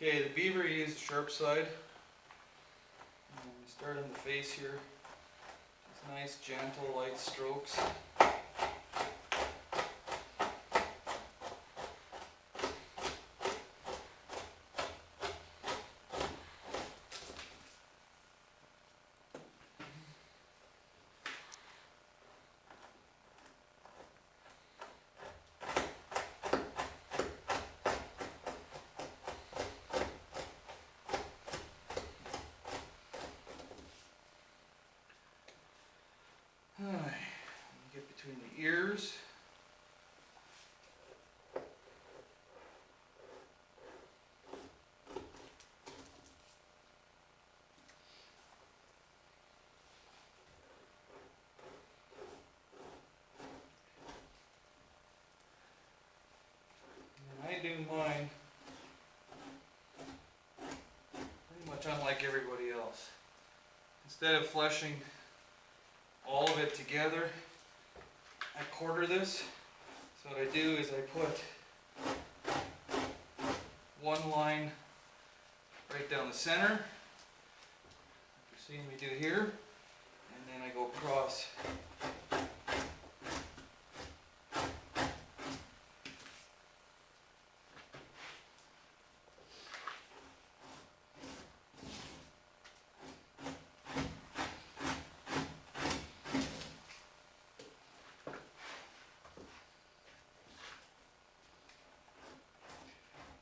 Okay, the beaver used sharp side. We start on the face here. Just nice, gentle, light strokes. Get between the ears. And I do mine pretty much unlike everybody else. Instead of fleshing all of it together, I quarter this. So what I do is I put one line right down the center, like you're seeing me do here, and then I go across.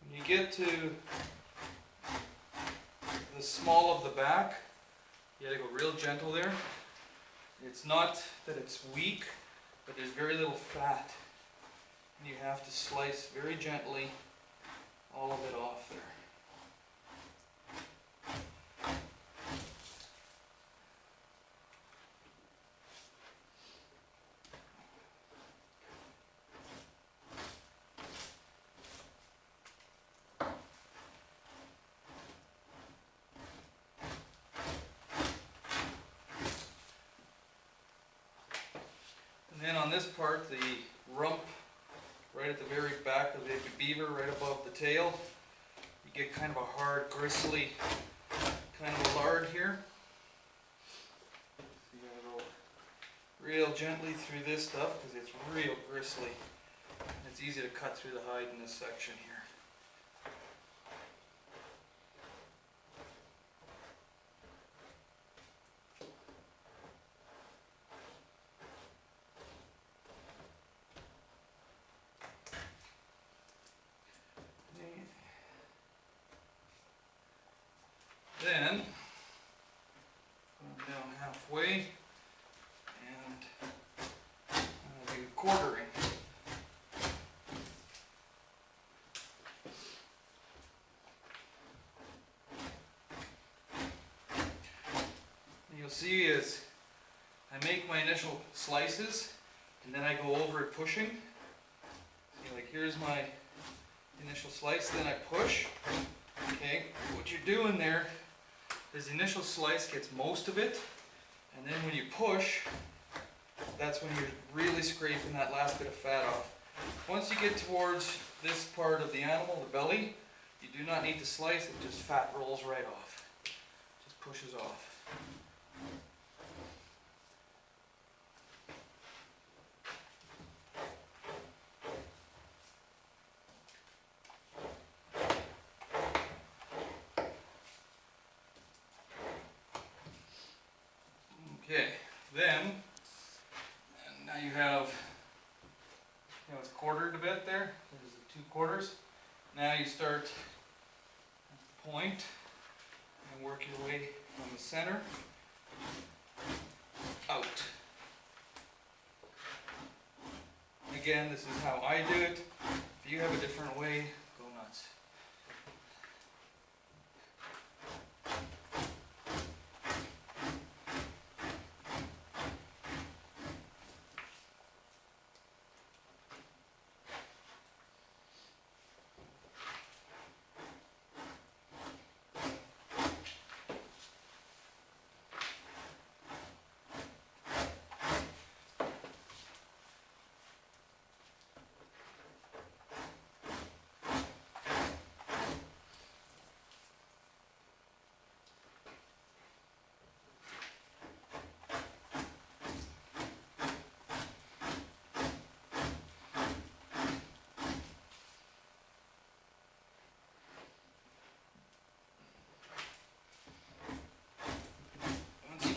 When you get to the small of the back, you gotta go real gentle there. It's not that it's weak, but there's very little fat. And you have to slice very gently all of it off there. And then on this part, the rump, right at the very back of the beaver, right above the tail, you get kind of a hard, gristly kind of a lard here. So you gotta go real gently through this stuff because it's real gristly. And it's easy to cut through the hide in this section here. Then, going down halfway, and I'll do quartering. And you'll see as I make my initial slices, and then I go over it pushing. See, like here's my initial slice, then I push. Okay, what you're doing there is the initial slice gets most of it, and then when you push, that's when you're really scraping that last bit of fat off. Once you get towards this part of the animal, the belly, you do not need to slice it, just fat rolls right off. Just pushes off. Okay, then, and now you have, it's quartered a bit there. There's the 2 quarters. Now you start at the point and work your way from the center out. Again, this is how I do it. If you have a different way, go nuts.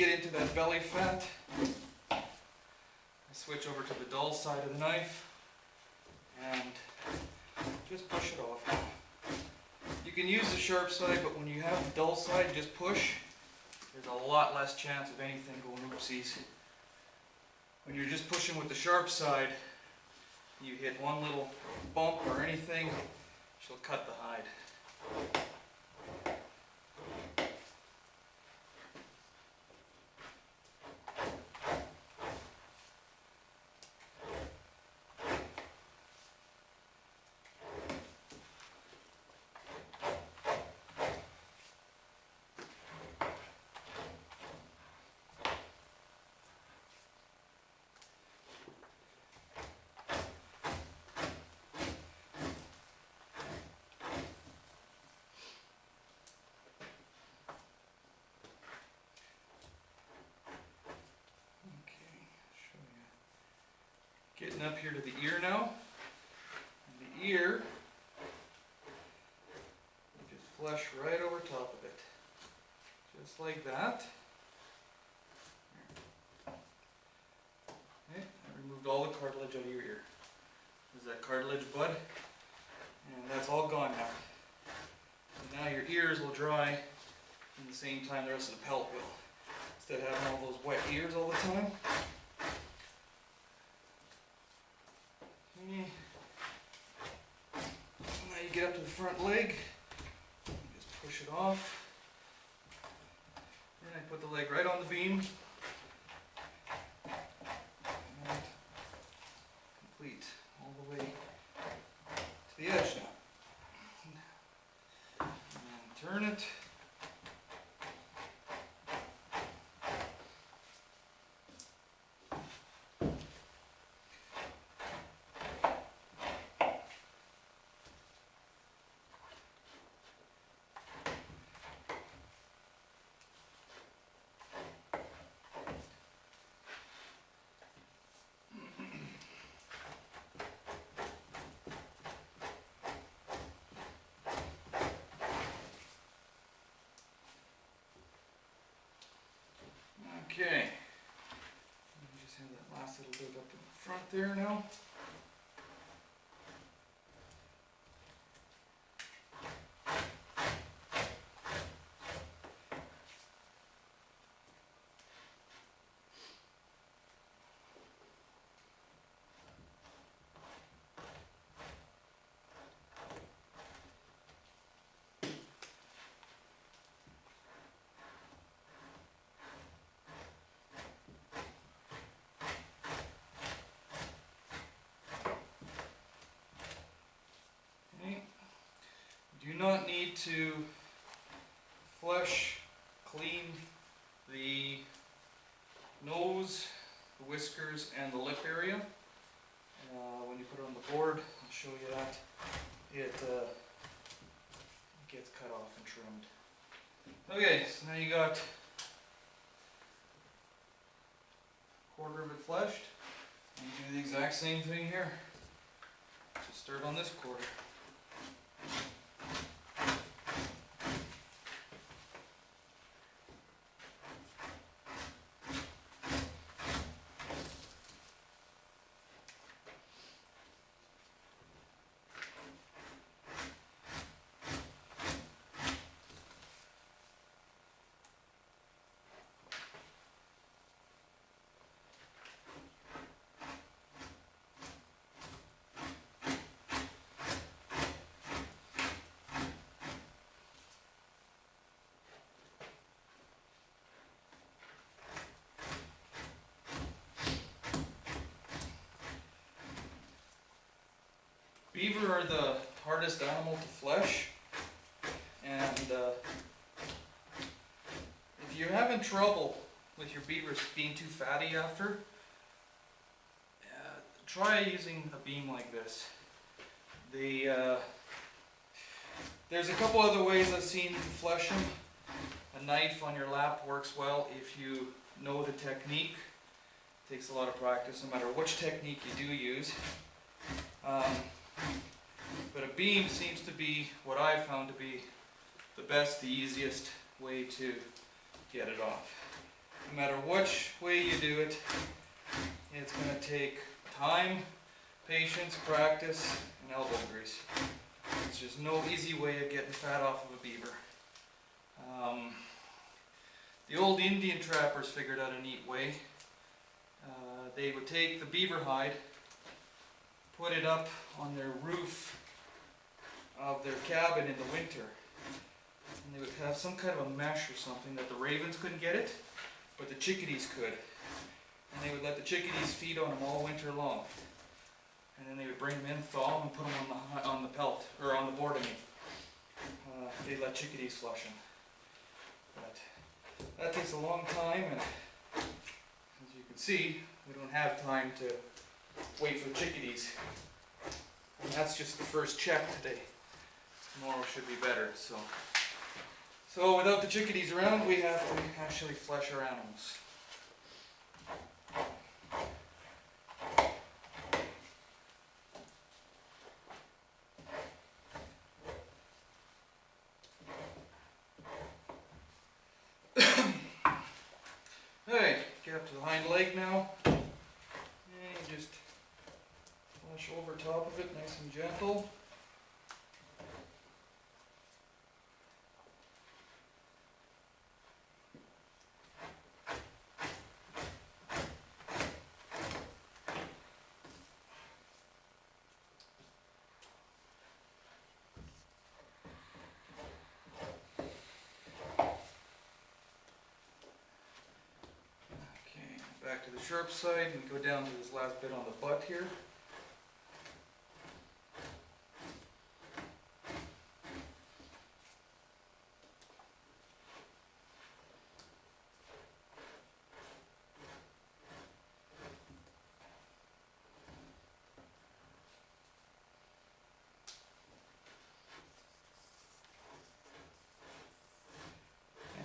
get into that belly fat, I switch over to the dull side of the knife and just push it off. You can use the sharp side, but when you have the dull side, just push. There's a lot less chance of anything going oopsies. When you're just pushing with the sharp side, you hit one little bump or anything, she'll cut the hide. Getting up here to the ear now. And the ear, you just flush right over top of it. Just like that. Okay, I removed all the cartilage out of your ear. There's that cartilage bud, and that's all gone now. And now your ears will dry in the same time the rest of the pelt will. Instead of having all those wet ears all the time. Now you get up to the front leg, you just push it off. Then I put the leg right on the beam. And complete all the way to the edge now. And turn it. Okay, let me just have that last little bit up in the front there now. Do not need to flush, clean the nose, the whiskers, and the lip area. When you put it on the board, I'll show you that, it gets cut off and trimmed. Okay, so now you got a quarter of it fleshed, and you do the exact same thing here. Just start on this quarter. Beaver are the hardest animal to flesh, and if you're having trouble with your beavers being too fatty after, try using a beam like this. There's a couple other ways I've seen to flesh them. A knife on your lap works well if you know the technique. It takes a lot of practice no matter which technique you do use. But a beam seems to be what I've found to be the best, the easiest way to get it off. no matter which way you do it, it's going to take time, patience, practice, and elbow grease. There's just no easy way of getting fat off of a beaver. The old Indian trappers figured out a neat way. They would take the beaver hide, put it up on their roof of their cabin in the winter, and they would have some kind of a mesh or something that the ravens couldn't get it, but the chickadees could. And they would let the chickadees feed on them all winter long. And then they would bring them in, thaw them, and put them on the pelt, or on the board. They'd let chickadees flush them. But that takes a long time, and as you can see, we don't have time to wait for the chickadees. And that's just the first check today. Tomorrow should be better. So without the chickadees around, we have to actually flush our animals. Alright, get up to the hind leg now, and just flush over top of it nice and gentle. Back to the sharp side and go down to this last bit on the butt here.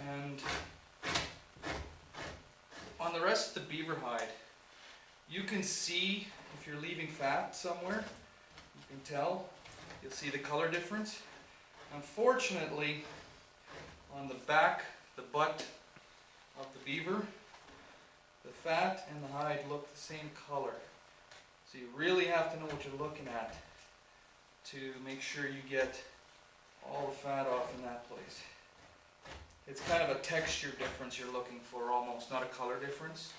And on the rest of the beaver hide, you can see if you're leaving fat somewhere, you can tell, you'll see the color difference. Unfortunately, on the back, the butt of the beaver, the fat and the hide look the same color. So you really have to know what you're looking at to make sure you get all the fat off in that place. It's kind of a texture difference you're looking for almost, not a color difference.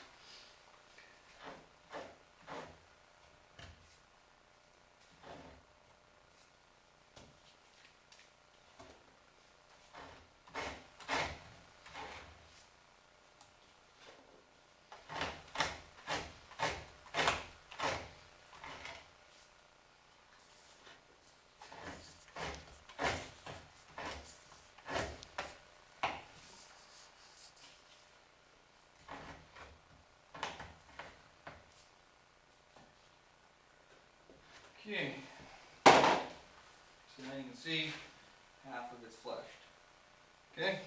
Okay, so now you can see half of it's fleshed. Okay,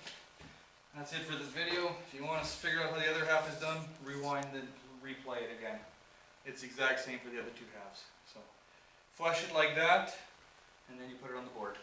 that's it for this video. If you want to figure out how the other half is done, rewind and replay it again. It's the exact same for the other two halves. So flesh it like that, and then you put it on the board.